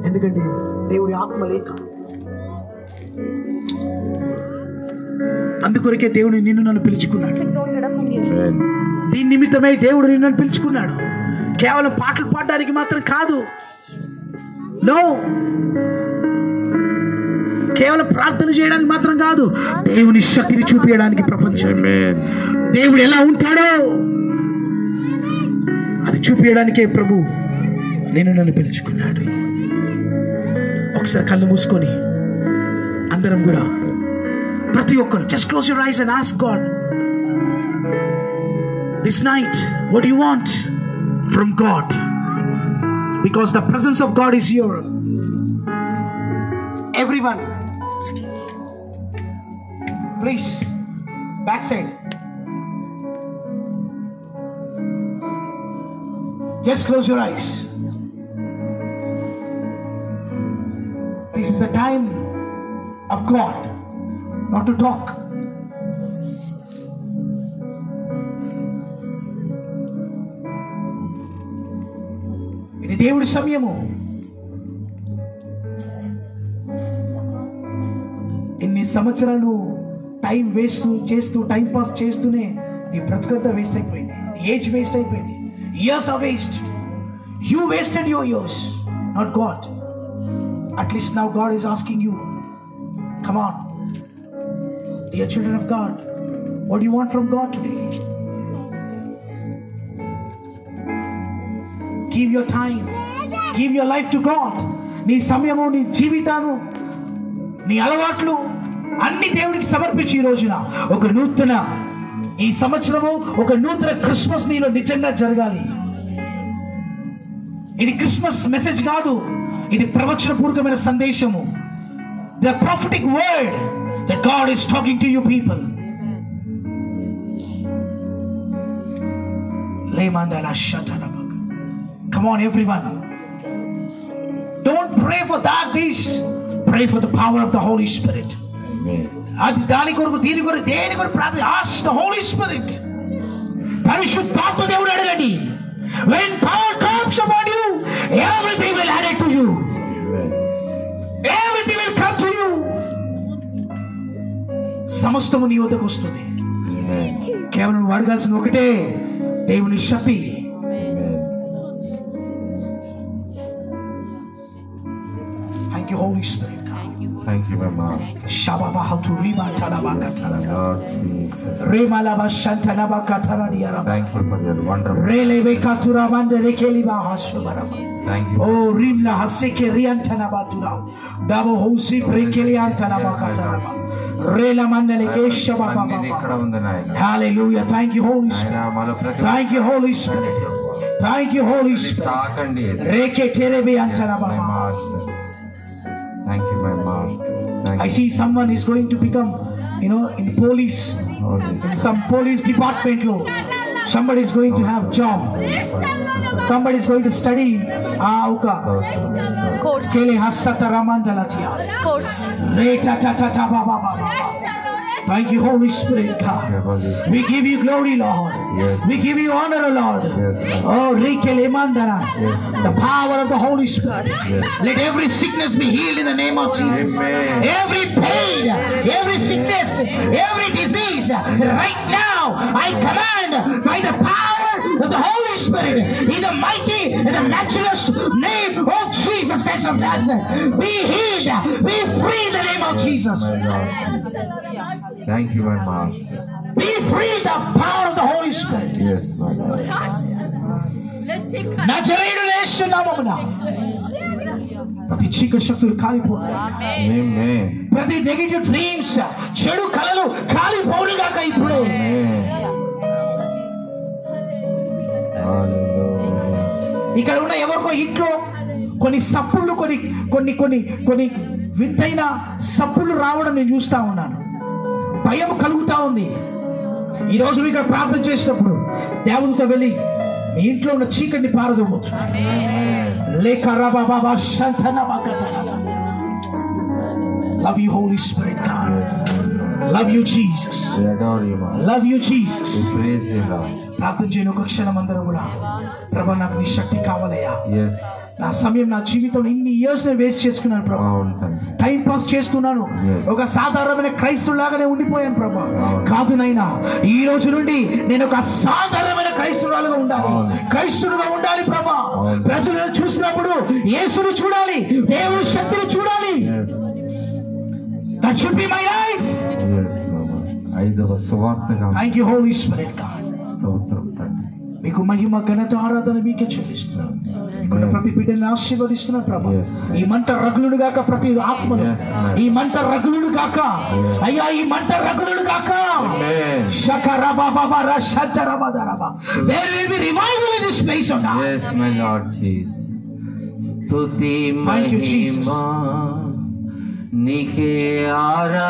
ఎందుకంటే దేవుడి ఆత్మ లేక. అందుకొరకే దేవుడు నిన్ను నన్ను పిలుచుకున్నాడు. దీని నిమిత్తమై దేవుడు నిన్ను నన్ను పిలుచుకున్నాడు. కేవలం పాటలు పాడడానికి మాత్రం కాదు. నో, కేవలం ప్రార్థన చేయడానికి మాత్రం కాదు. దేవుని శక్తిని చూపించడానికి ప్రపంచం దేవుడు ఎలా ఉంటాడో అది చూపించడానికే ప్రభు నేను నన్ను పిలుచుకున్నాడు. ఒకసారి కళ్ళు మూసుకొని అందరం కూడా ప్రతి ఒక్కరు just close your eyes and ask God this night what you want from God, because the presence of God is here. Everyone please back side, just close your eyes. This is the time of God, not to talk. ఇది దేవుడి సమయము. ఇన్ని సంవత్సరాలు time waste చేస్తూ time pass చేస్తూనే నీ బ్రతుకంతా waste అయిపోయింది. ఏజ్ వేస్ట్ అయిపోయింది. Years are waste. You wasted your years, not God. At least now God is asking you, come on, dear children of God, what do you want from God today? Give your time, give your life to God. నీ సమయము, నీ జీవితాను, నీ అలవాట్లు అన్ని దేవుడికి సమర్పించి ఈ రోజున ఒక నూతన ఈ సంవత్సరము ఒక నూతన క్రిస్మస్ నీలో నిజంగా జరగాలి. ఇది క్రిస్మస్ మెసేజ్ కాదు, ఇది ప్రవచనపూర్వకమైన సందేశము. The prophetic word that God is talking to you people. లేమందల షటనబక. Come on everyone, don't pray for that this, pray for the power of the Holy Spirit. అది దాని కొరకు దీని కొరకు దేని కొరకు ప్రార్థన. Ask the Holy Spirit. పరిశుద్ధాత్మ దేవుడు అడగండి. when power comes upon you, everything will add it to you, everything will come to you. సమస్తము నీ వద్దకు వస్తుంది. కేవలం నువ్వు అడగాల్సిన ఒకటే, దేవుని శక్తి. Thank you, Holy Spirit. Thank you, Mama. Shababa how to riba talabaka talaba. Lord Jesus. Remalaba shantanabaka taladiara. Thank you for your wonderful. Releve katura bande rekeliba hasubaraba. Thank you. Oh rimla haseke riantanabatura. Dabo hosi rekeliantanabaka talaba. Rela mandele keshababa baba. Hallelujah. Thank you, Holy Spirit. Thank you, Holy Spirit. Thank you, Holy Spirit. Reke terebe antanababa. Thank you, my master. I see someone is going to become, in police, in some police department. Somebody is going to have job. Somebody is going to study. Course. Kele hasata ramandalatia. Course. Reta ta ta ta ba ba ba ba. Thank you, Holy Spirit, God. We give you glory, Lord. Yes. We give you honor, Lord. Yes, Oh, Rikele Mandana. Yes. The power of the Holy Spirit. Yes. Let every sickness be healed in the name of Jesus. Amen. Every pain, every sickness, every disease, right now, I command by the power of the Holy Spirit, in the mighty and the matchless name of Jesus Christ of Nazareth, be healed, be free in the name of Jesus. My Lord. Thank you, my master. Be free the power of the Holy Spirit. Yes, my Lord. నజరేయుడు యేసు నామమున ప్రతి చీకటి శక్తులు కాలిపోతాయి. Amen. ప్రతి negative dreams, చెడు కలలు కాలిపోవుగాక ఇప్పుడే. Amen. Hallelujah. ఇక్కడ ఉన్న ఎవరికో ఇంట్లో కొన్ని సప్పుళ్ళు, కొన్ని కొన్ని కొన్ని వింతైన సప్పుళ్ళు రావడం నేను చూస్తా ఉన్నాను. భయం కలుగుతా ఉంది. ఈ రోజు ఇక్కడ ప్రార్థన చేసినప్పుడు దేవునితో వెళ్ళి మీ ఇంట్లో ఉన్న చీకటిని పారదోవచ్చు. లేక రబాబా శాంతనబకతన Love you, Holy Spirit, God. Yes, my Lord. Love you, Jesus. We adore you, Master. Love you, Jesus. We praise you, Lord. ప్రార్థన చేయను ఒక క్షణం అందరూ కూడా. ప్రభా నాకు నీ శక్తి కావాలయ్యా. Yes. నా సమయం, నా జీవితంలో ఇన్ని ఇయర్స్ నేను వేస్ట్ చేసుకున్నాను ప్రభా. టైం పాస్ చేస్తున్నాను. ఒక సాధారణమైన క్రైస్తవులాగానే ఉండిపోయాను ప్రభా. కాదు నైనా, ఈ రోజు నుండి నేను ఒక సాధారణమైన క్రైస్తవులుగా ఉండాలి. క్రైస్తవులుగా ఉండాలి ప్రభా. ప్రజలను చూసినప్పుడు యేసుని చూడాలి, దేవుని శక్తిని చూడాలి. That should be my life. Yes, Lord. ఐదవ సువార్తగా. Thank you, Holy Spirit, God. స్తోత్రం తండ్రి. మీకు మహిమ, ఘనత, ఆరాధన మీకే చెల్లిస్తున్నాను. ఇక్కడ ప్రతి బిడ్డని ఆశీర్వదిస్తున్నా ప్రభా. ఈ మంట రగులును గాక, ప్రతి ఆత్మను ఈ మంట రగులును గాక అయ్యా, ఈ మంట రగులును గాక. శకరబాబారా శతరబాదరబా. There will be revival in this place, oh God. Yes, my Lord Jesus. స్తుతి మహిమ నీకే ఆరా